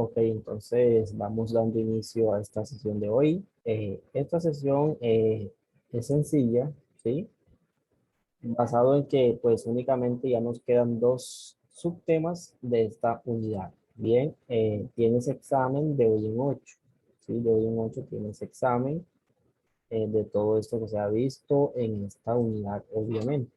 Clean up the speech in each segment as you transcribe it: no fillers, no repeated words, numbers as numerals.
Ok, entonces vamos dando inicio a esta sesión de hoy. Esta sesión es sencilla, ¿sí? Basado en que pues únicamente ya nos quedan dos subtemas de esta unidad. Bien, tienes examen de hoy en 8, ¿sí? De hoy en 8 tienes examen de todo esto que se ha visto en esta unidad, obviamente.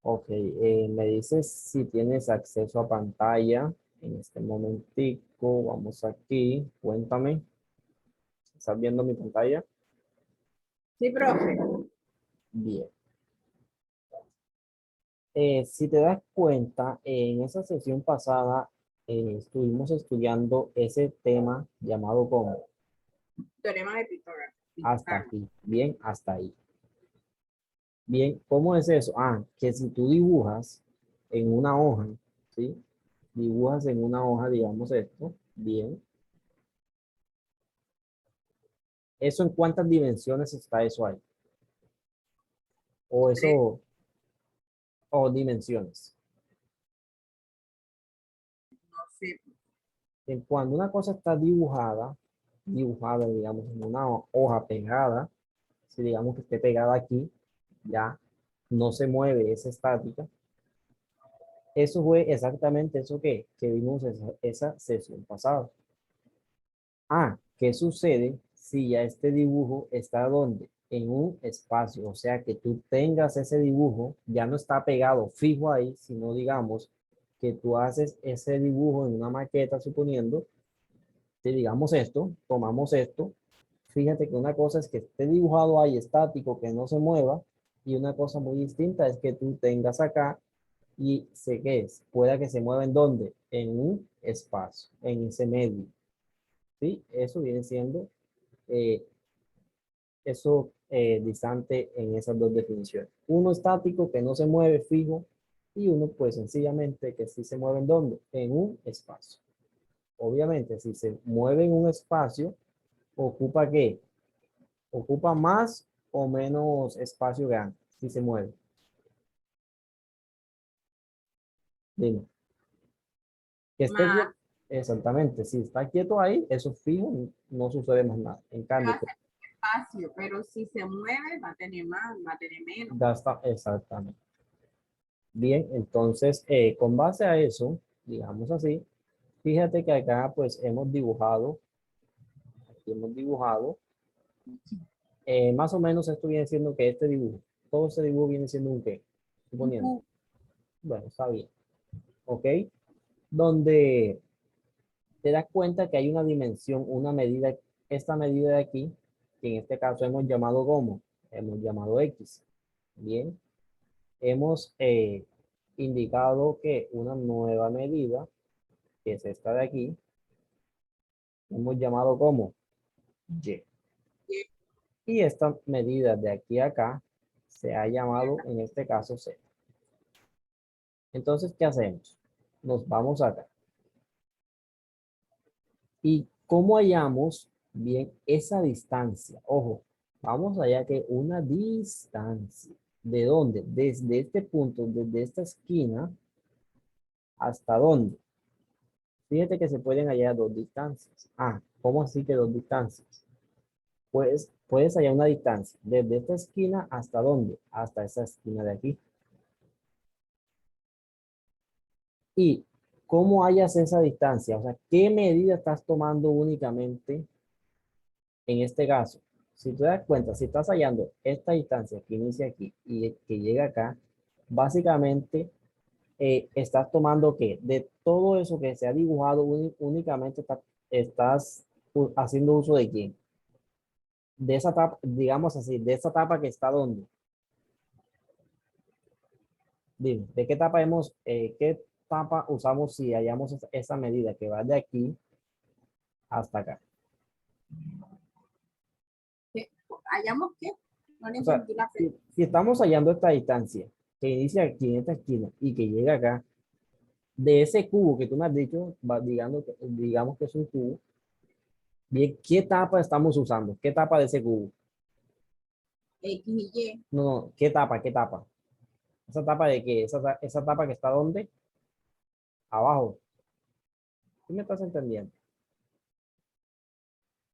Ok, me dices si tienes acceso a pantalla en este momentico. Vamos aquí, cuéntame. ¿Estás viendo mi pantalla? Sí, profe. Bien. Si te das cuenta, en esa sesión pasada estuvimos estudiando ese tema llamado como Teorema de Pitágoras. hasta aquí. Bien, hasta ahí. Bien, ¿cómo es eso? Ah, que si tú dibujas en una hoja, ¿sí? Dibujas en una hoja, digamos esto, bien. ¿Eso en cuántas dimensiones está eso ahí? O eso, o dimensiones. No sé. Cuando una cosa está dibujada, digamos, en una hoja pegada, si digamos que esté pegada aquí, ya no se mueve, es estática. Eso fue exactamente eso que vimos esa sesión pasada. Ah, ¿qué sucede si ya este dibujo está donde? En un espacio, o sea, que tú tengas ese dibujo, ya no está pegado fijo ahí, sino digamos que tú haces ese dibujo en una maqueta, suponiendo, que digamos esto, tomamos esto, fíjate que una cosa es que esté dibujado ahí estático, que no se mueva, y una cosa muy distinta es que tú tengas acá y sé que es, pueda que se mueva en dónde, en un espacio, en ese medio, ¿sí? Eso viene siendo eh, eso distante en esas dos definiciones. Uno estático que no se mueve fijo y uno pues sencillamente que sí se mueve en dónde, en un espacio. Obviamente, si se mueve en un espacio, ¿ocupa qué? ¿Ocupa más o menos espacio grande si se mueve? Dime. Que esté Más, quieto. Exactamente. Si está quieto ahí, eso es fijo, no sucede más nada. En va cambio, a ser espacio, pero si se mueve va a tener más, va a tener menos. gasta exactamente. Bien, entonces, con base a eso, digamos así, fíjate que acá pues hemos dibujado, aquí hemos dibujado, más o menos esto viene siendo que este dibujo, todo este dibujo viene siendo un qué, suponiendo. Bueno, está bien, ¿ok? Donde te das cuenta que hay una dimensión, una medida, esta medida de aquí, que en este caso hemos llamado como, hemos llamado X. Bien, hemos indicado que una nueva medida, que es esta de aquí, hemos llamado como Y. Y esta medida de aquí a acá se ha llamado en este caso Z. Entonces, ¿qué hacemos? Nos vamos acá. ¿Y cómo hallamos bien esa distancia? Ojo, vamos allá que una distancia. ¿De dónde? Desde este punto, desde esta esquina, ¿hasta dónde? Fíjate que se pueden hallar dos distancias. Ah, ¿cómo así que dos distancias? Pues puedes hallar una distancia desde esta esquina hasta dónde? Hasta esa esquina de aquí. ¿Y cómo hallas esa distancia? O sea, ¿qué medida estás tomando únicamente en este caso? Si te das cuenta, si estás hallando esta distancia que inicia aquí y que llega acá, básicamente estás tomando que de todo eso que se ha dibujado únicamente estás haciendo uso de quién? De esa tapa, digamos así, de esa tapa que está donde. Dime, ¿de qué tapa qué tapa usamos si hallamos esa medida que va de aquí hasta acá? ¿Hallamos qué? No le O sea, entendí la si estamos hallando esta distancia que inicia aquí en esta esquina y que llega acá, de ese cubo que tú me has dicho, digamos que es un cubo, bien, ¿qué tapa estamos usando? ¿Qué tapa de ese cubo? X y Y. No, no, ¿qué tapa? ¿Qué tapa? ¿Esa tapa de qué? Esa tapa que está ¿dónde? Abajo. ¿Tú me estás entendiendo?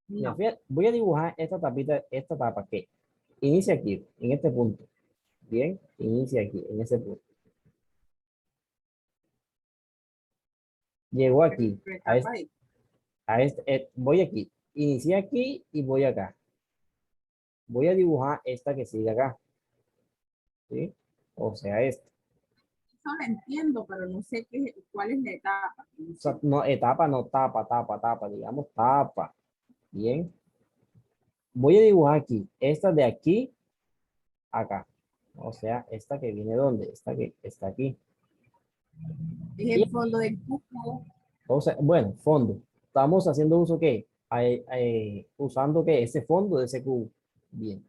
Mira, No. fíjate, voy a dibujar esta tapita, esta tapa que inicia aquí, en este punto. Bien, inicia aquí, en ese punto. Llegó aquí, Pero a etapa este, X. voy aquí, inicié aquí y voy acá. Voy a dibujar esta que sigue acá, ¿sí? O sea, esta. Eso lo entiendo, pero no sé cuál es la etapa. No O sea, sé. no, etapa no, tapa, digamos tapa. Bien. Voy a dibujar aquí, esta de aquí a acá. O sea, esta que viene ¿dónde? Esta que está aquí. Es Y, el fondo del cubo. o sea, bueno, fondo. Estamos haciendo uso ¿qué? Usando ¿qué? Ese fondo de ese cubo. Bien,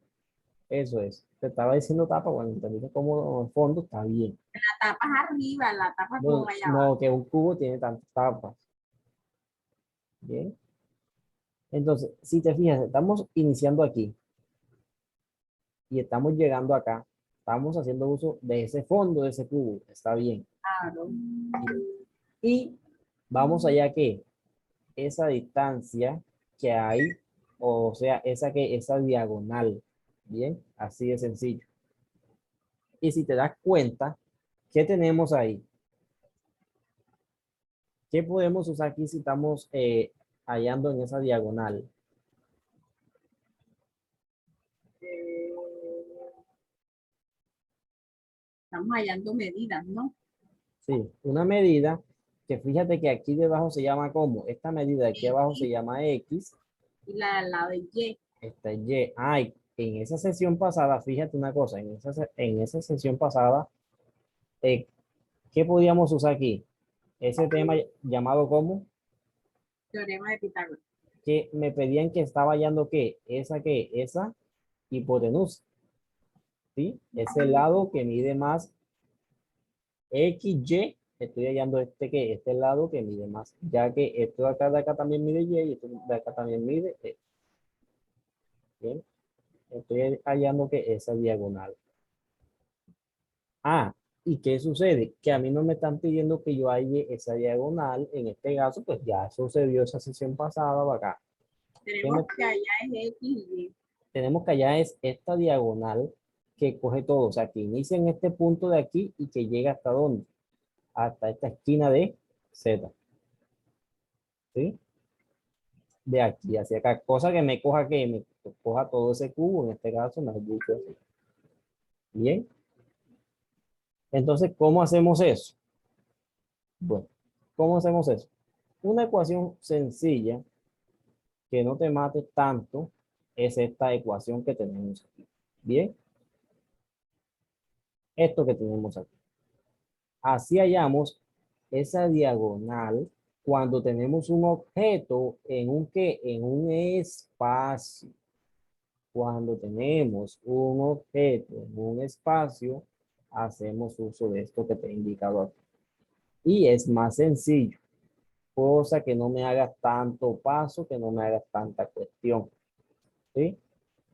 eso es. Te estaba diciendo tapa, bueno, entendiste como fondo, está bien. La tapa es arriba, la tapa como Bueno, allá no, abajo. que un cubo tiene tantas tapas. Bien. Entonces, si te fijas, estamos iniciando aquí y estamos llegando acá. Estamos haciendo uso de ese fondo de ese cubo. Está bien. Claro. Bien. Y vamos allá que esa distancia que hay, o sea, esa diagonal. Bien, así de sencillo. Y si te das cuenta, ¿qué tenemos ahí? ¿Qué podemos usar aquí si estamos hallando en esa diagonal? Eh, estamos hallando medidas, ¿no? Sí, una medida que fíjate que aquí debajo se llama como, esta medida de aquí abajo se X llama X, y la al lado de Y. esta es Y. Ay, en esa sesión pasada, fíjate una cosa, en esa sesión pasada, eh, ¿qué podíamos usar aquí? Ese tema llamado como, Teorema de Pitágoras. que me pedían que estaba hallando esa hipotenusa, ¿sí? Ese lado que mide más XY, estoy hallando este lado que mide más, ya que esto de acá también mide Y y esto de acá también mide E. Bien, estoy hallando que esa diagonal. Ah, ¿y qué sucede? Que a mí no me están pidiendo que yo halle esa diagonal, en este caso, pues ya sucedió esa sesión pasada acá. ¿Qué Tenemos me que allá es X y Y. tenemos que hallar es esta diagonal que coge todo, o sea, que inicia en este punto de aquí y que llega hasta dónde, hasta esta esquina de Z, ¿sí? De aquí hacia acá, cosa que me coja todo ese cubo, en este caso me has dicho así. Bien, entonces, ¿cómo hacemos eso? Bueno, ¿cómo hacemos eso? Una ecuación sencilla que no te mate tanto es esta ecuación que tenemos aquí. Bien, esto que tenemos aquí. Así hallamos esa diagonal cuando tenemos un objeto en un ¿qué? En un espacio. Cuando tenemos un objeto en un espacio, hacemos uso de esto que te he indicado aquí. Y es más sencillo, cosa que no me hagas tanto paso, que no me hagas tanta cuestión. ¿Sí?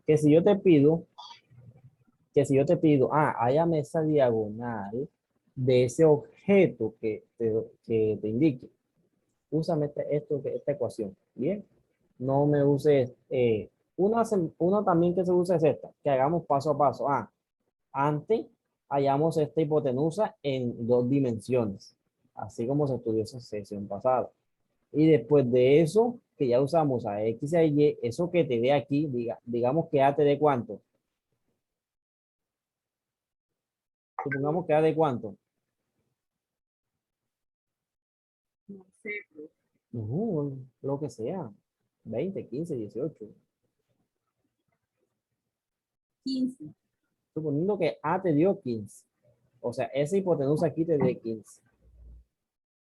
Que si yo te pido, hállame esa diagonal de ese objeto que te indique. Úsame esta ecuación. Bien. No me uses, una también que se usa es esta, que hagamos paso a paso. Antes hallamos esta hipotenusa en dos dimensiones, así como se estudió esa sesión pasada. Y después de eso, que ya usamos a X y a Y, eso que te dé aquí, digamos que A te dé cuánto. Supongamos que A de cuánto. No sé, pues, No, lo que sea. 20, 15, 18. 15. Suponiendo que A te dio 15. O sea, esa hipotenusa aquí te dé 15.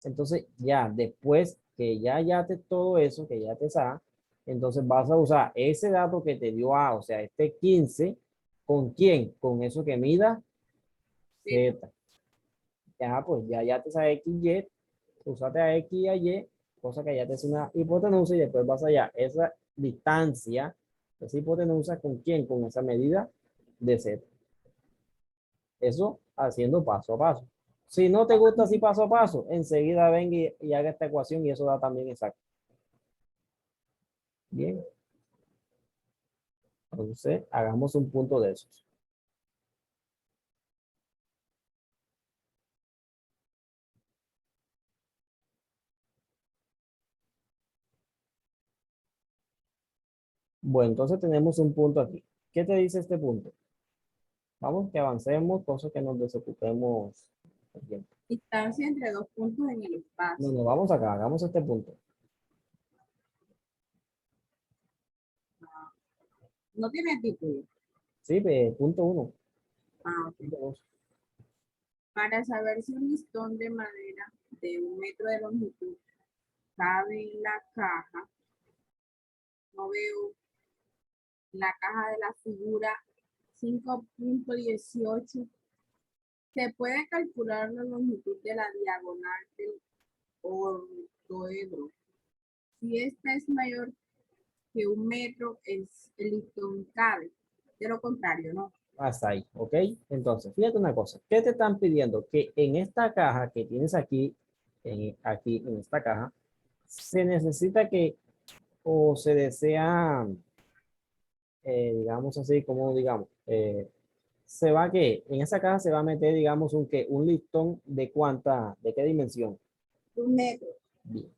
Entonces, ya después que ya te todo eso, que ya te sabes, entonces vas a usar ese dato que te dio A, o sea, este 15, ¿con quién? Con eso que mida Z. Z. Ya, pues ya te sabes X, Y, Úsate a X y a Y, cosa que ya te es una hipotenusa y después vas allá. Esa distancia, esa hipotenusa, ¿con quién? Con esa medida de Z. Eso haciendo paso a paso. Si no te gusta así paso a paso, enseguida venga y haga esta ecuación y eso da también exacto. Bien, entonces hagamos un punto de esos. Bueno, entonces tenemos un punto aquí. ¿Qué te dice este punto? Vamos que avancemos, cosa que nos desocupemos el tiempo. Distancia entre dos puntos en el No, espacio. no, vamos acá, hagamos este punto. No tiene título. Sí, punto uno. Ok. Punto dos. Para saber si un listón de madera de 1 metro de longitud cabe en la caja, no veo la caja de la figura 5.18. Se puede calcular la longitud de la diagonal del ortoedro. Si esta es mayor que 1 metro, el listón cabe. De lo contrario, no. Hasta ahí, ¿ok? Entonces, fíjate una cosa. ¿Qué te están pidiendo? Que en esta caja que tienes aquí, aquí en esta caja, se necesita que, o se desea, digamos así, como digamos, se va que en esa caja se va a meter, digamos, un listón de cuánta, de qué dimensión. 1 metro. Bien.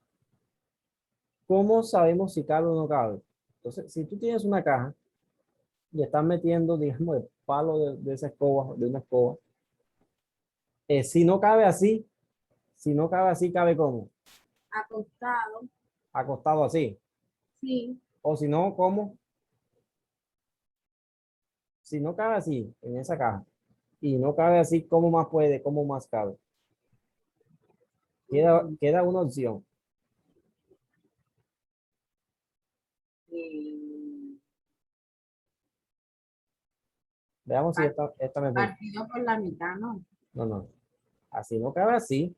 ¿Cómo sabemos si cabe o no cabe? Entonces, si tú tienes una caja y estás metiendo, digamos, el palo de esa escoba, de una escoba, si no cabe así, si no cabe así, cabe como Acostado. acostado así. Sí. O si no, ¿cómo? Si no cabe así en esa caja y no cabe así, ¿cómo más puede? ¿Cómo más cabe? Queda una opción. eh, Veamos si esta me gusta. Partido por la mitad, ¿no? No, no. Así no cabe así.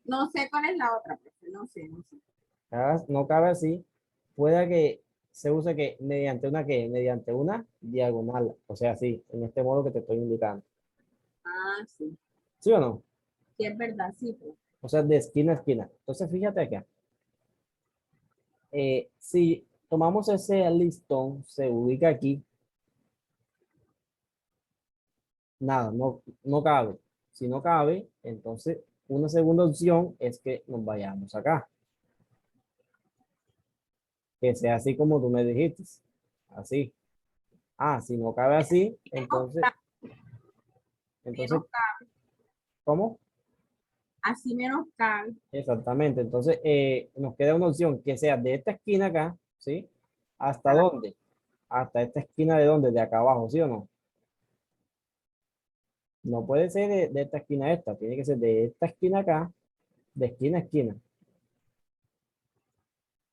No sé cuál es la otra, profe, no sé, no sé. No cabe así. Puede que se use que mediante una diagonal. O sea, así, en este modo que te estoy indicando. Ah, sí. ¿Sí o no? Sí, es verdad, sí, pues. O sea, de esquina a esquina. Entonces, fíjate acá. Si tomamos ese listón, se ubica aquí, nada, no cabe. Si no cabe, entonces una segunda opción es que nos vayamos acá. Que sea así como tú me dijiste. Así. Ah, si no cabe así, entonces, Menos cabe, ¿cómo? así menos cabe. Exactamente. Entonces, nos queda una opción que sea de esta esquina acá, ¿sí? ¿Hasta A la, dónde? Hasta esta esquina de dónde, de acá abajo, ¿sí o no? No puede ser de esta esquina a esta, tiene que ser de esta esquina acá, de esquina a esquina.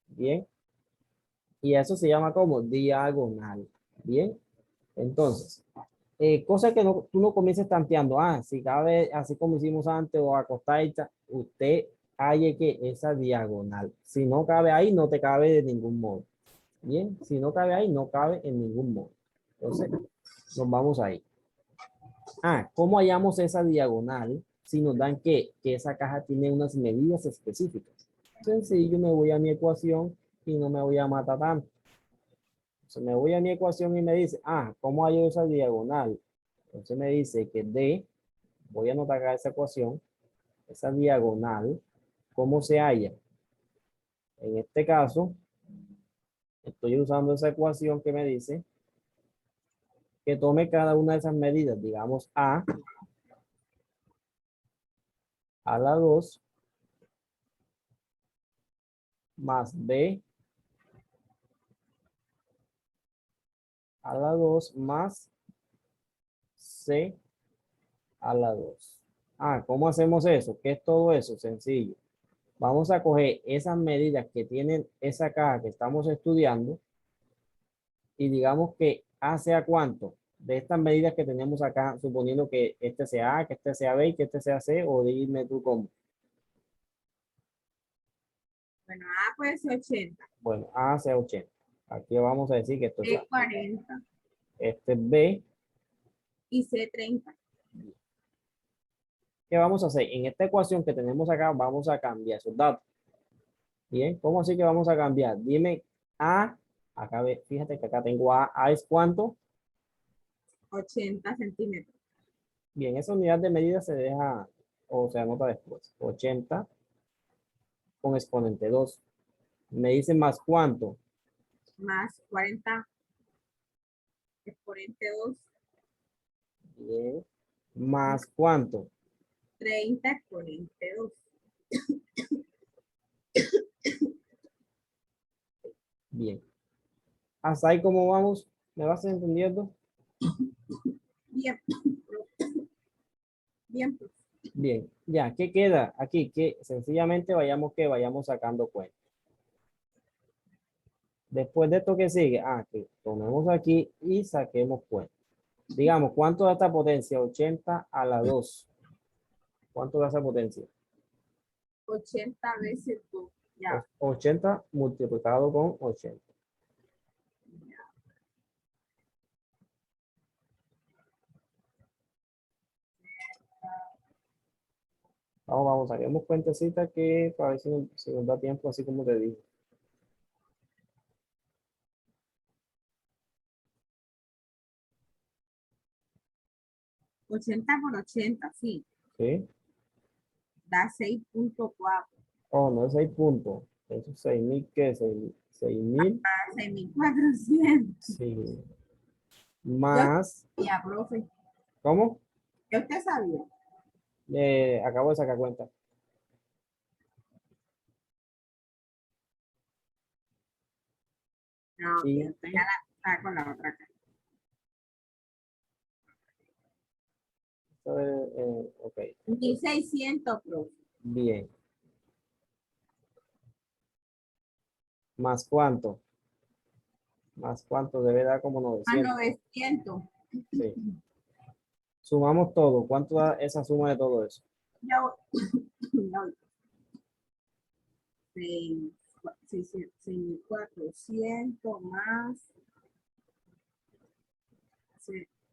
Bien. Y eso se llama como diagonal. Bien. Entonces, cosa que tú no comiences tanteando. Ah, si cabe así como hicimos antes o acostadita, usted halle que esa diagonal. Si no cabe ahí, no te cabe de ningún modo. Bien. Si no cabe ahí, no cabe en ningún modo. Entonces, nos vamos ahí. Ah, ¿cómo hallamos esa diagonal si nos dan que esa caja tiene unas medidas específicas? Sencillo, me voy a mi ecuación y no me voy a matar tanto. Entonces me voy a mi ecuación y me dice, ah, ¿cómo hallo esa diagonal? Entonces me dice que D, voy a anotar acá esa ecuación, esa diagonal, ¿cómo se halla? En este caso, estoy usando esa ecuación que me dice que tome cada una de esas medidas, digamos a la 2 más B a la 2 más C a la 2. Ah, ¿cómo hacemos eso? ¿Qué es todo eso? Sencillo. Vamos a coger esas medidas que tienen esa caja que estamos estudiando y digamos que A sea cuánto de estas medidas que tenemos acá, suponiendo que este sea A, que este sea B y que este sea C, o dime tú cómo. Bueno, A puede ser 80, Bueno, A hace 80. Aquí vamos a decir que esto es B A. 40 Este es B. y C 30. ¿Qué vamos a hacer? En esta ecuación que tenemos acá, vamos a cambiar esos datos. Bien, ¿cómo así que vamos a cambiar? Dime A, acá fíjate que acá tengo A es ¿cuánto? 80 centímetros. Bien, esa unidad de medida se deja o se anota después. 80 con exponente 2. Me dice más ¿cuánto? Más 40 exponente 2, Bien, más ¿cuánto? 30 exponente 2. Bien. Hasta ahí cómo vamos. ¿Me vas entendiendo? Bien, bien, pues. Bien, ya, ¿qué queda aquí? Que sencillamente vayamos sacando cuenta. Después de esto que sigue, que tomemos aquí y saquemos cuenta. Digamos, ¿cuánto da esta potencia? 80 a la 2. ¿Cuánto da esa potencia? 80 veces 2. Ya, 80 multiplicado con 80. Vamos, saquemos cuentecita que para ver si nos da tiempo, así como te dije. 80 por 80, sí, ¿Sí? da 6.4. Oh, no es 6 puntos. Eso es 6.000, ¿qué? 6.000. 6.400. Sí. Yo Más, sabía, profe. ¿cómo? ¿Qué usted sabía? Acabo de sacar cuenta. No, que Y, usted ya la está con la otra cara. ok, 1.600, profe. bien. ¿Más cuánto? ¿Más cuánto? Debe dar como A 900. 900. Sí. Sumamos todo. ¿Cuánto da esa suma de todo eso? Ya voy. Ya voy. 6.400 más.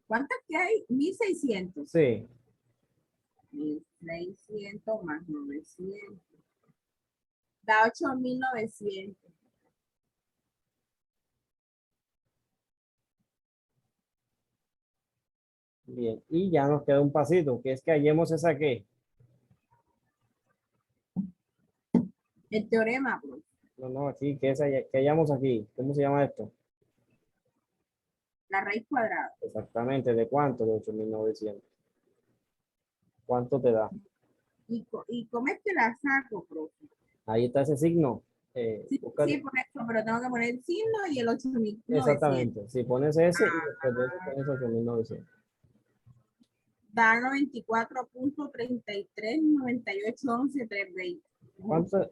¿Cuántas que hay? 1.600. Sí. 1.600 más 900. Da 8.900. Bien. Y ya nos queda un pasito, que es que hallemos esa qué. El teorema, profe. No, no, aquí, que hallamos aquí. ¿Cómo se llama esto? La raíz cuadrada. Exactamente. ¿De cuánto? De 8.900. ¿Cuánto te da? ¿Y cómo es que la saco, profe? Ahí está ese signo. Sí, Búscale. sí, por eso, pero tengo que poner el signo y el 8.900. Exactamente. Si pones ese y después de eso pones 8.900. Da 94.339811.320.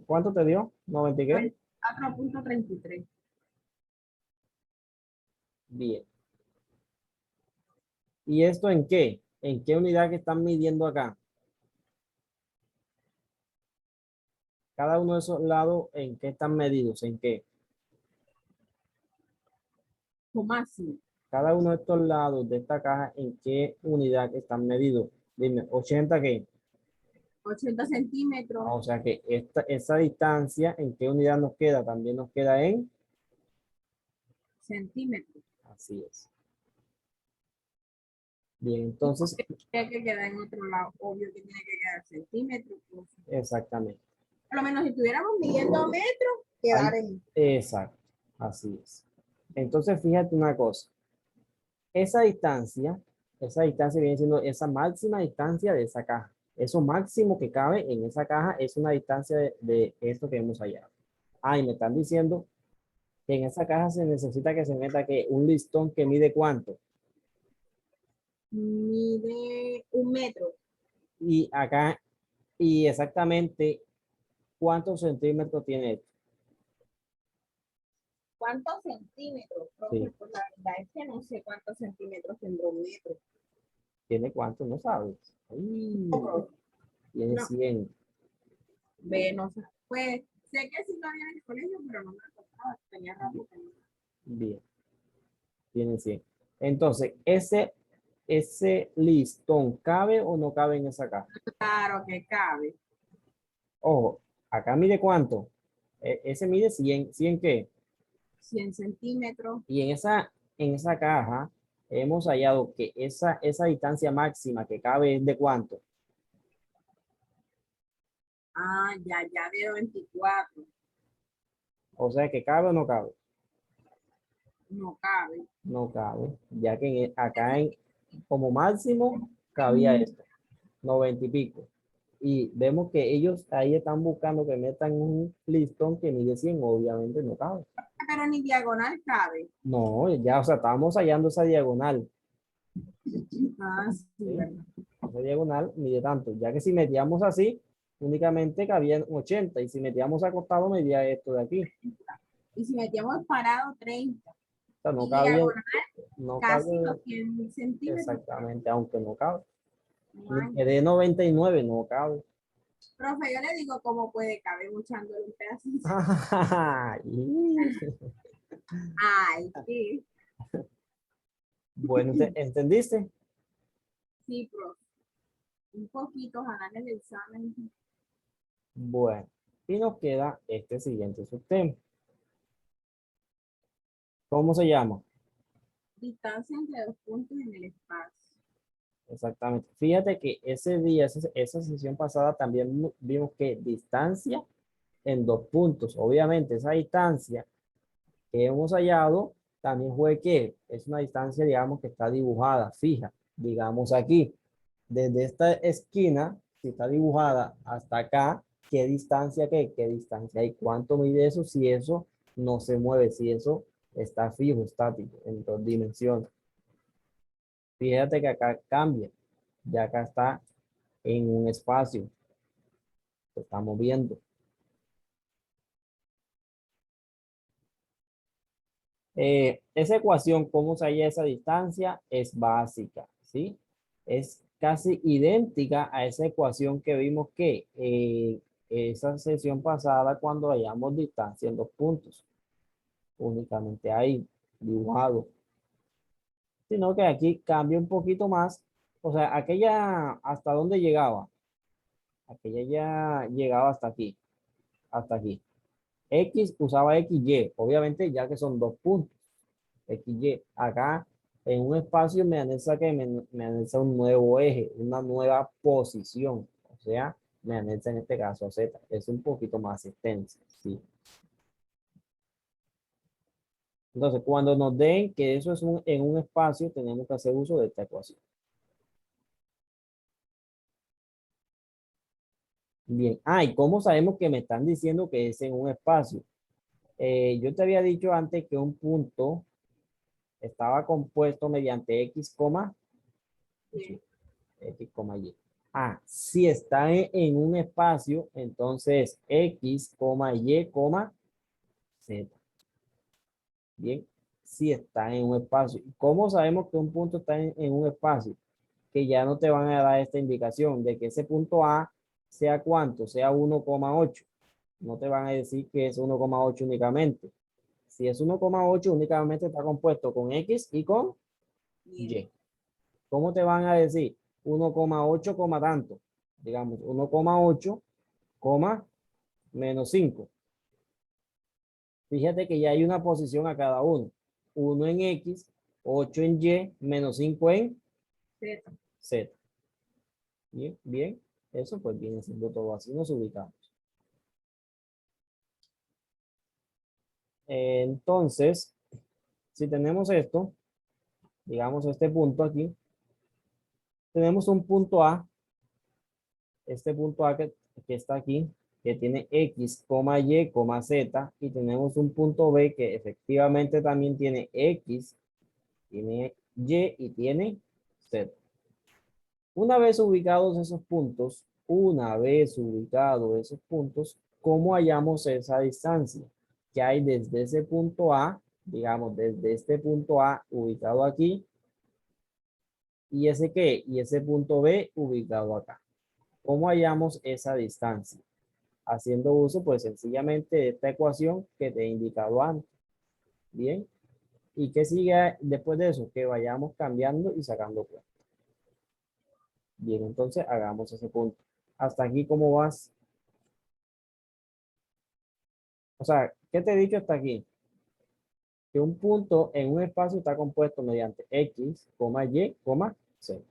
¿Cuánto te dio? ¿90 y qué? 94.33. Bien. ¿Y esto en qué? ¿En qué unidad que están midiendo acá? Cada uno de esos lados, ¿en qué están medidos? ¿En qué? Máximo. Cada uno de estos lados de esta caja, ¿en qué unidad están medidos? Dime, 80 qué. 80 centímetros. O sea que esa distancia, ¿en qué unidad nos queda? También nos queda en. Centímetros. Así es. Bien, Y entonces, porque tiene que quedar en otro lado. Obvio que tiene que quedar centímetros, profe. exactamente. Por lo menos si estuviéramos midiendo metros, Ahí, quedar en. exacto. Así es. Entonces, fíjate una cosa. Esa distancia viene siendo esa máxima distancia de esa caja. Eso máximo que cabe en esa caja es una distancia de esto que hemos hallado. Y me están diciendo que en esa caja se necesita que se meta que un listón que mide cuánto. Mide 1 metro. Y acá, y exactamente cuántos centímetros tiene esto. ¿Cuántos centímetros, profe? Sí, Pues la verdad es que no sé cuántos centímetros tendrá 1 metro. tiene cuánto, no sabes. Ay, No, profe, tiene no. 100. Ve, no sé. Pues Sé que sí lo había en el colegio, pero no me acordaba. Tenía rato que no. Bien, tiene 100. Entonces, ese listón, ¿cabe o no cabe en esa caja? Claro que cabe. Ojo, acá mide cuánto. Ese mide 100. ¿100 qué? 100 centímetros. Y en esa caja hemos hallado que esa distancia máxima que cabe es de cuánto. Ah, ya de 24. O sea, que cabe o no cabe. No cabe. No cabe, ya que acá como máximo cabía esto, 90 y pico. Y vemos que ellos ahí están buscando que metan un listón que mide 100, obviamente no cabe. Pero ni diagonal cabe. No, ya, o sea, estábamos hallando esa diagonal, Ah, sí, ¿sí? ¿verdad? Esa diagonal mide tanto, ya que si metíamos así, únicamente cabían 80, y si metíamos acostado, medía esto de aquí. Y si metíamos parado 30 O sea, no y cabía, diagonal no casi cabe los 100 centímetros. exactamente, aunque no cabe. No Ni hay. que de 99 no cabe. Profe, yo le digo cómo puede caber echándole un pedacito. Ay, Ay, sí. bueno, ¿entendiste? Sí, profe. Un poquito, ojalá en el examen. Bueno, y nos queda este siguiente subtema. ¿Cómo se llama? Distancia entre dos puntos en el espacio. Exactamente. Fíjate que ese día, esa sesión pasada, también vimos que distancia en dos puntos. Obviamente, esa distancia que hemos hallado también fue que es una distancia, digamos, que está dibujada, fija. Digamos aquí, desde esta esquina, si está dibujada hasta acá, ¿qué distancia qué? ¿Qué distancia hay? ¿Cuánto mide eso? Si eso no se mueve, si eso está fijo, estático, en dos dimensiones. Fíjate que acá cambia, ya acá está en un espacio, lo estamos viendo. Esa ecuación, ¿cómo se halla esa distancia? Es básica, ¿sí? Es casi idéntica a esa ecuación que vimos que esa sesión pasada cuando hallamos distancia en dos puntos, únicamente ahí dibujado. Sino que aquí cambia un poquito más. O sea, aquella, ¿hasta dónde llegaba? Aquella ya llegaba hasta aquí, hasta aquí. X usaba XY, obviamente ya que son dos puntos. XY. Acá en un espacio me anexa que me anexa un nuevo eje, una nueva posición. O sea, me anexa en este caso Z. Es un poquito más extensa, ¿sí? Entonces, cuando nos den que eso es en un espacio, tenemos que hacer uso de esta ecuación. Bien. Ah, ¿y cómo sabemos que me están diciendo que es en un espacio? Yo te había dicho antes que un punto estaba compuesto mediante X, Sí. X, Y. Ah, si está en un espacio, entonces X, Y, Z. Bien, si está en un espacio. ¿Cómo sabemos que un punto está en un espacio? Que ya no te van a dar esta indicación de que ese punto A sea cuánto, sea 1,8. No te van a decir que es 1,8 únicamente. Si es 1,8 únicamente está compuesto con X y con Bien. Y. ¿Cómo te van a decir? 1,8, tanto. Digamos, 1,8, menos 5. Fíjate que ya hay una posición a cada uno. 1 en X, 8 en Y, menos 5 en Z. Z. Bien, bien. Eso pues viene siendo todo así. Nos ubicamos. Entonces, si tenemos esto, digamos este punto aquí, tenemos un punto A, este punto A que está aquí, que tiene X, Y, Z, y tenemos un punto B que efectivamente también tiene X, tiene Y y tiene Z. Una vez ubicados esos puntos, ¿cómo hallamos esa distancia que hay desde ese punto A, digamos, desde este punto A ubicado aquí, y ese qué, y ese punto B ubicado acá? ¿Cómo hallamos esa distancia? haciendo uso, pues sencillamente de esta ecuación que te he indicado antes. Bien. ¿Y qué sigue después de eso? Que vayamos cambiando y sacando cuenta. Bien, entonces hagamos ese punto. Hasta aquí, ¿cómo vas? O sea, ¿qué te he dicho hasta aquí? Que un punto en un espacio está compuesto mediante X, Y, Z.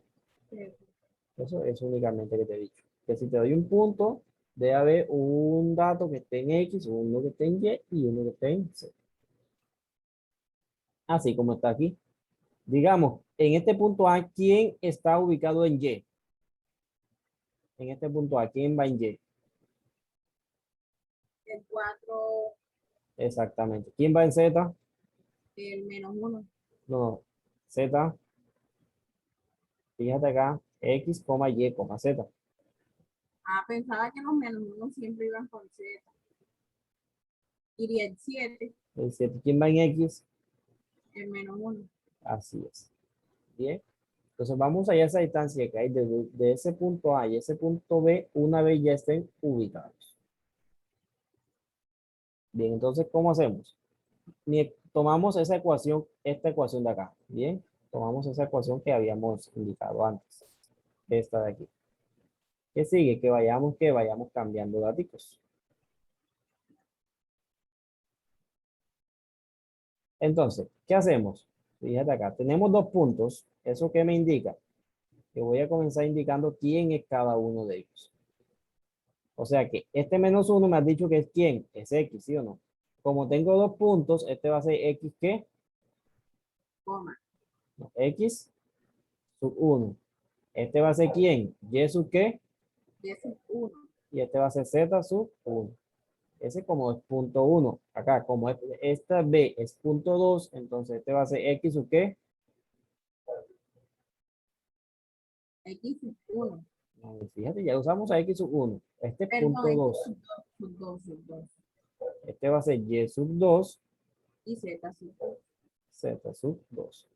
Eso es únicamente que te he dicho. Que si te doy un punto, debe haber un dato que esté en X, uno que esté en Y uno que esté en Z. Así como está aquí. Digamos, en este punto A, ¿quién está ubicado en Y? En este punto A, ¿quién va en Y? El 4, Exactamente. ¿Quién va en Z? el -1. No, Z, fíjate acá, X, Y, Z. Ah, pensaba que los -1 siempre iban con Z. Iría el 7, El 7, ¿quién va en X? el -1. Así es. Bien. Entonces vamos allá a esa distancia que hay de ese punto A y ese punto B una vez ya estén ubicados. Bien, entonces, ¿cómo hacemos? Tomamos esa ecuación, esta ecuación de acá. Bien, tomamos esa ecuación que habíamos indicado antes. Esta de aquí. ¿Qué sigue? Que vayamos cambiando datos. Entonces, ¿qué hacemos? Fíjate acá, tenemos dos puntos. ¿Eso qué me indica? Que voy a comenzar indicando quién es cada uno de ellos. O sea que este -1 me has dicho que es quién, es X, ¿sí o no? Como tengo dos puntos, este va a ser X, ¿qué? Coma. No, X sub 1. Este va a ser quién, Y sub qué, Y ese es 1. y este va a ser Z sub 1. Ese como es punto 1. Acá, como esta B es punto 2, entonces este va a ser X sub qué. X es 1. No, fíjate, ya usamos a X sub 1. Este es Perdón, punto X 2. sub 2, sub 2. Este va a ser Y sub 2, Y Z sub 2. Z sub 2.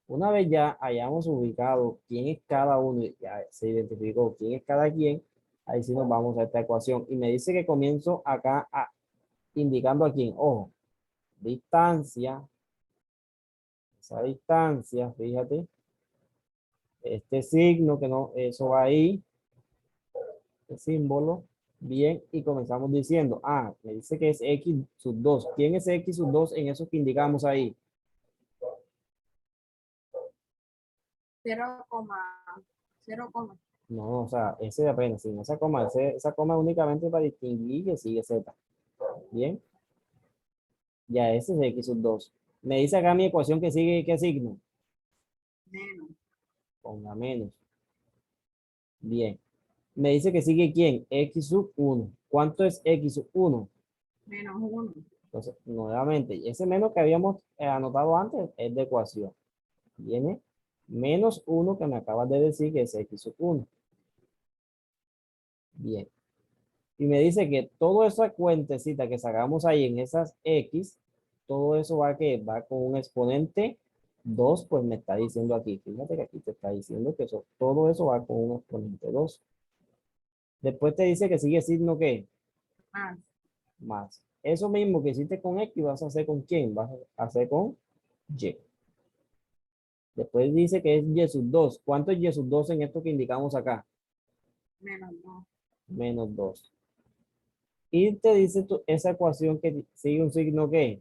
Una vez ya hayamos ubicado quién es cada uno, ya se identificó quién es cada quien, ahí sí nos vamos a esta ecuación. Y me dice que comienzo acá indicando a quién. Ojo, distancia, esa distancia, fíjate, este signo que no, eso va ahí, el símbolo, bien, y comenzamos diciendo, me dice que es X sub 2. ¿Quién es X sub 2 en eso que indicamos ahí? 0,0. No, o sea, ese apenas, sin esa coma, esa coma es únicamente para distinguir que sigue Z. Bien, ya ese es X sub 2. Me dice acá mi ecuación que sigue, ¿qué signo? Menos. Ponga menos. Bien. Me dice que sigue quién? X sub 1. ¿Cuánto es X sub 1? -1. Entonces, nuevamente, ese menos que habíamos anotado antes es de ecuación. Viene menos 1 que me acabas de decir que es X sub 1. Bien. Y me dice que toda esa cuentecita que sacamos ahí en esas X, todo eso va con un exponente 2, pues me está diciendo aquí. Fíjate que aquí te está diciendo que todo eso va con un exponente 2. Después te dice que sigue signo ¿qué? Más. Más. Eso mismo que hiciste con X, vas a hacer con quién? Vas a hacer con Y. Después dice que es Y sub 2. ¿Cuánto es Y sub 2 en esto que indicamos acá? -2. Menos 2. Y te dice esa ecuación que sigue un signo ¿qué?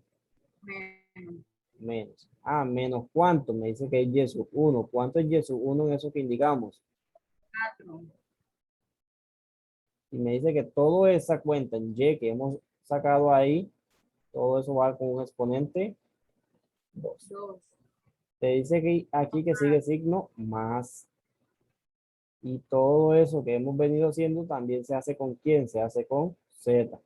Menos. Menos. Menos cuánto. Me dice que es Y sub 1. ¿Cuánto es Y sub 1 en eso que indicamos? 4. Y me dice que toda esa cuenta en Y que hemos sacado ahí, todo eso va con un exponente 2. 2. Te dice que aquí que sigue signo más. Y todo eso que hemos venido haciendo también se hace con quién? Se hace con Z.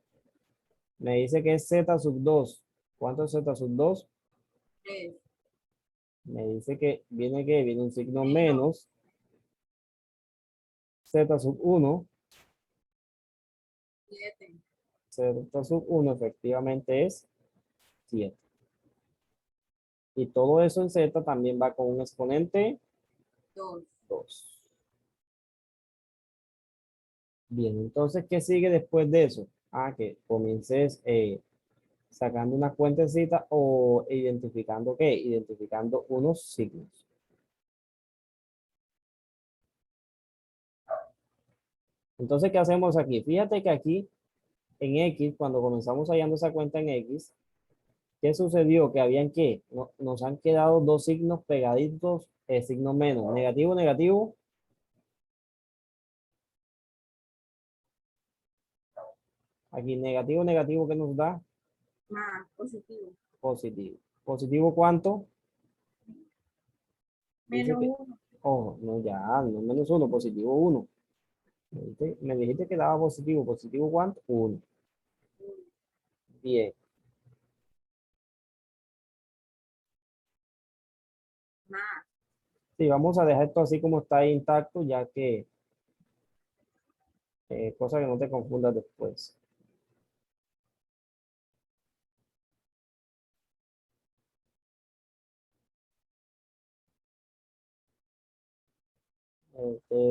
Me dice que es Z sub 2. ¿Cuánto es Z sub 2? 3. Me dice que viene un signo Menos. menos. Z sub 1. 7. Z sub 1 efectivamente es 7. Y todo eso en Z también va con un exponente 2. 2. Bien, entonces, ¿qué sigue después de eso? Ah, que comiences sacando una cuentecita o identificando qué, identificando unos signos. Entonces, ¿qué hacemos aquí? Fíjate que aquí en X, cuando comenzamos hallando esa cuenta en X, ¿qué sucedió? Que habían que, nos han quedado dos signos pegaditos, signo menos, negativo, negativo, aquí negativo, negativo, ¿qué nos da? Más positivo. Positivo. ¿Positivo cuánto? Dice Menos que, 1. oh, no, ya, no menos uno, positivo uno. Me dijiste que daba positivo, positivo cuánto? Uno. Bien. Más. Sí, vamos a dejar esto así como está ahí intacto, ya que, cosa que no te confundas después.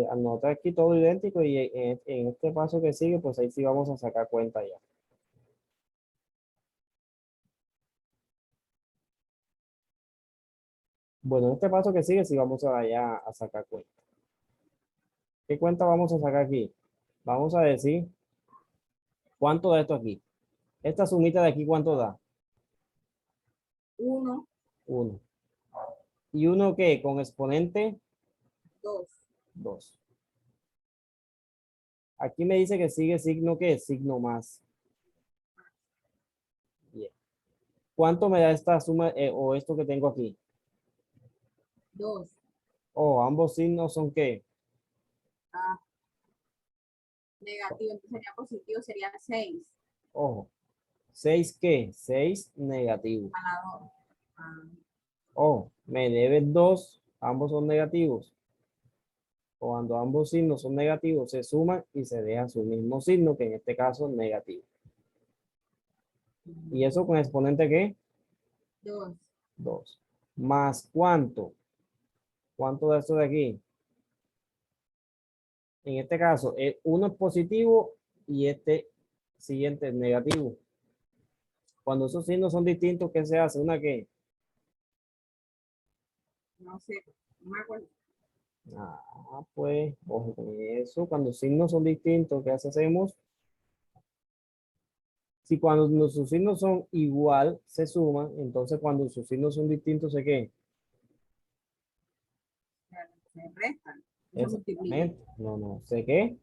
Anota aquí todo idéntico y en este paso que sigue, pues ahí sí vamos a sacar cuenta ya. Bueno, en este paso que sigue sí vamos a ya a sacar cuenta. ¿Qué cuenta vamos a sacar aquí? Vamos a decir cuánto da esto aquí. Esta sumita de aquí, ¿cuánto da? 1, Uno. ¿Y uno qué? Con exponente 2. 2. Aquí me dice que sigue signo ¿qué? Signo más. Bien. ¿Cuánto me da esta suma o esto que tengo aquí? 2. Oh, ambos signos son ¿qué? Ah, negativo. Entonces sería positivo, sería 6. Ojo. ¿6 qué? 6 negativo. A la 2. Ah, Oh, me debes 2, ambos son negativos. Cuando ambos signos son negativos, se suman y se deja su mismo signo, que en este caso es negativo. ¿Y eso con exponente qué? 2. 2. ¿Más cuánto? ¿Cuánto da esto de aquí? En este caso, uno es positivo y este siguiente es negativo. Cuando esos signos son distintos, ¿qué se hace? ¿Una qué? No sé. No me acuerdo. Pues, ojo con eso. Cuando los signos son distintos, ¿qué hacemos? Si cuando nuestros signos son igual, se suman, entonces cuando sus signos son distintos, ¿se qué? Se restan. Se multiplican. Exactamente. No, no. ¿Se qué?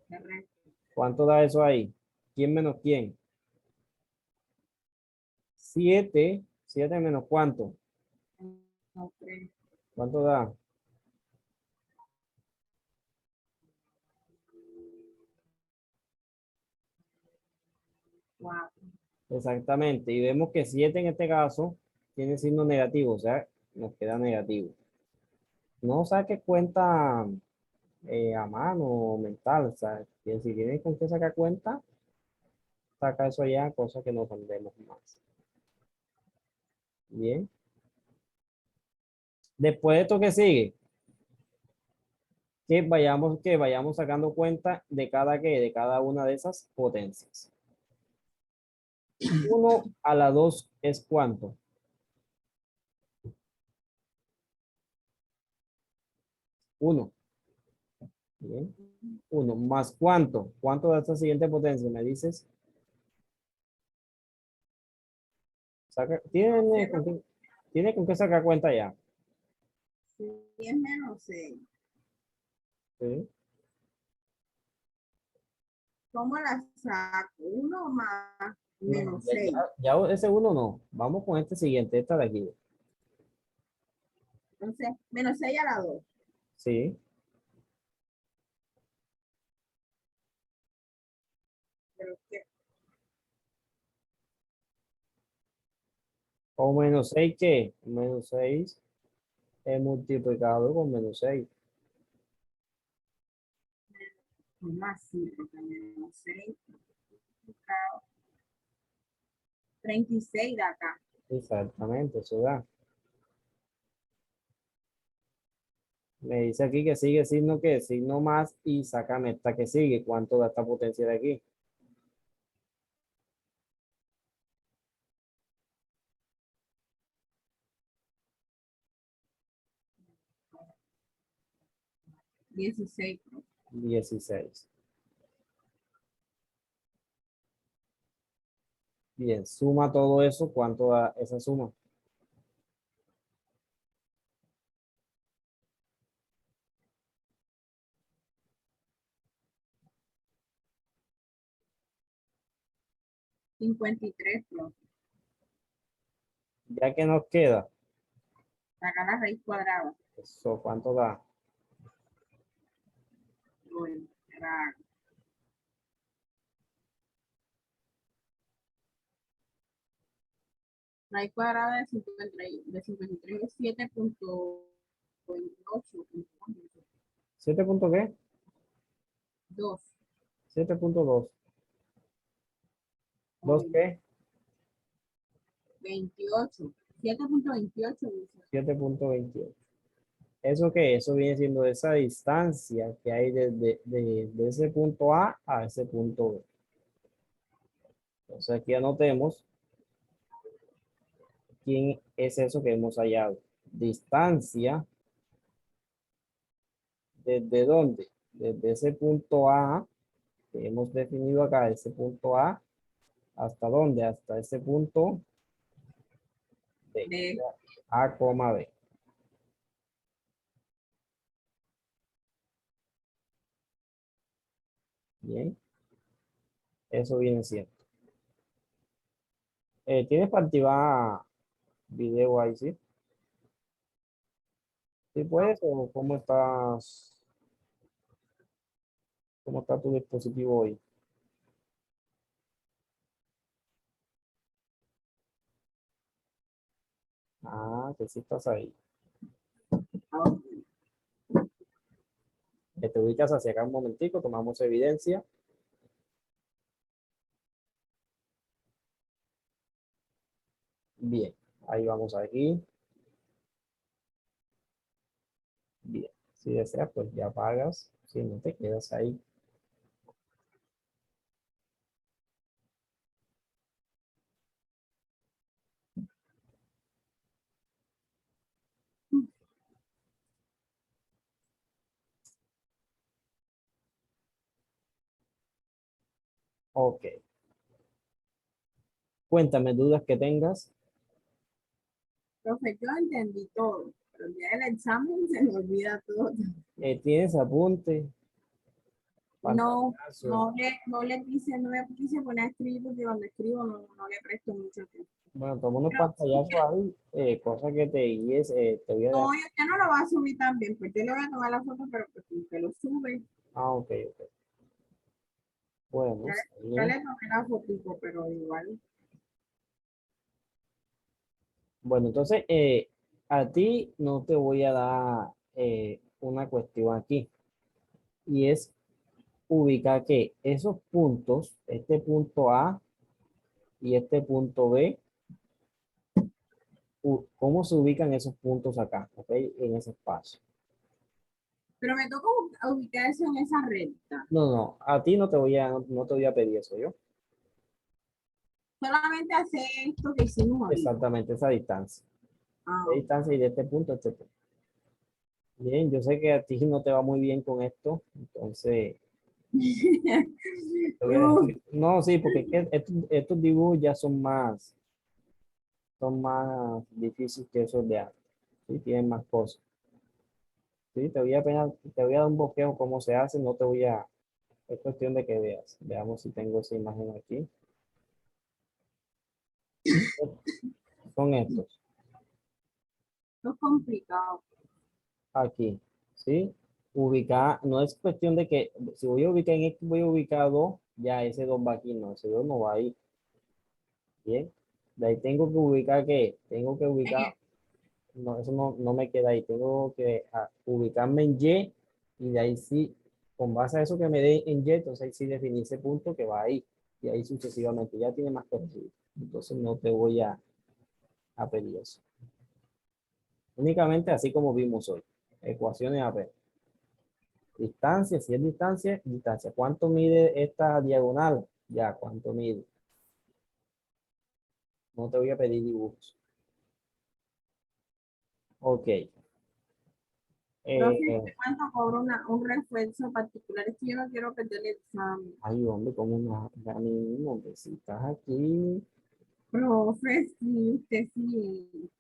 Se restan. ¿Cuánto da eso ahí? ¿Quién menos quién? 7. 7 menos cuánto. No, 3. ¿Cuánto da? 4. Exactamente. Y vemos que 7 en este caso tiene signo negativo, o sea, nos queda negativo. No saques cuenta a mano o mental, o sea, que si tienes con qué sacar cuenta, saca eso ya, cosa que nos andemos más. Bien. Después de esto que sigue, que vayamos sacando cuenta de cada una de esas potencias. 1 a la 2 es cuánto. 1. Bien. 1 más cuánto. ¿Cuánto da esta siguiente potencia? Me dices. Tiene con qué sacar cuenta ya. 10 menos 6. ¿Sí? ¿Cómo la saco? 1 más No, menos ya, 6. ese 1 no. Vamos con este siguiente, esta de aquí. Entonces, menos 6 a la 2. Sí. Pero que O -6, ¿qué? -6 es multiplicado con -6. más 5 también. Menos 6. 36 de acá. Exactamente, eso da. Me dice aquí que sigue signo que signo más y sácame esta que sigue. ¿Cuánto da esta potencia de aquí? Dieciséis. 16. Bien, suma todo eso. ¿Cuánto da esa suma? 53, profe. Ya que nos queda, Saca la raíz cuadrada. eso, ¿cuánto da? Bueno, era raíz cuadrada de 53 es 7.28. 7 punto qué? 2. 7.2. ¿2 Bueno, qué? 28. 7.28 dice. 7.28. ¿Eso qué? Eso viene siendo esa distancia que hay de ese punto a ese punto B. Entonces aquí anotemos quién es eso que hemos hallado. Distancia, ¿desde dónde? Desde ese punto A que hemos definido acá, ese punto A, ¿hasta dónde? Hasta ese punto B. De A, B. Bien, eso viene siendo. ¿Tienes para activar video ahí, sí? ¿Sí puedes o cómo estás? ¿Cómo está tu dispositivo hoy? Ah, que sí estás ahí. Que te ubicas hacia acá un momentico, tomamos evidencia. Bien, ahí vamos aquí. Bien, si deseas, pues ya pagas. Si no te quedas ahí. Ok. Cuéntame dudas que tengas. profe, yo entendí todo, pero el día del examen se me olvida todo. ¿Tienes apunte? No, Pantallazo. no me quise poner a escribir porque cuando escribo no le presto mucho tiempo. Bueno, toma unos Pero pantallazos ahí, cosa que te guíes. Te voy a dar. no, ya no lo va a subir también, pues yo le voy a tomar la foto, pero pues como que lo sube. Ah, ok, ok. Bueno, Ya, está ya bien. le tomé la fotico, pero igual. Bueno, entonces, a ti no te voy a dar una cuestión aquí. Y es ubicar que esos puntos, este punto A y este punto B, cómo se ubican esos puntos acá, ¿ok? En ese espacio. Pero me toca ubicar eso en esa recta. No, no, a ti no te voy a pedir eso, yo. Solamente hacer esto que hicimos ahorita. Exactamente esa distancia. La Ah, distancia y de este punto a este punto. Bien, yo sé que a ti no te va muy bien con esto, entonces te voy a Uf, dejar. No, sí, porque es que estos dibujos ya son más difíciles que esos de antes. Sí, tienen más cosas. Sí, te voy a dar un bosquejo cómo se hace, no te voy a, es cuestión de que veas. Veamos si tengo esa imagen aquí. Son estos, esto es complicado. aquí, ¿sí? Ubicar, no es cuestión de que, si voy a ubicar en este, voy a ubicar dos, ya ese dos va aquí, no, ese dos no va ahí, ¿bien? De ahí tengo que ubicar, ¿qué? Tengo que ubicar, no, eso no me queda ahí, tengo que ubicarme en Y, y de ahí sí, con base a eso que me dé en Y, entonces ahí sí definir ese punto que va ahí, y ahí sucesivamente, ya tiene más perfiles. Entonces no te voy a pedir eso. Únicamente así como vimos hoy. Ecuaciones AP. Distancia, si es distancia, distancia. ¿Cuánto mide esta diagonal? Ya, ¿cuánto mide? No te voy a pedir dibujos. Ok. Profe, Eh, ¿cuánto cobra un refuerzo particular? Es que yo no quiero perder el examen. ay, hombre, ¿cómo no? Ya mismo, hombre, si estás aquí. Profe, sí, usted sí.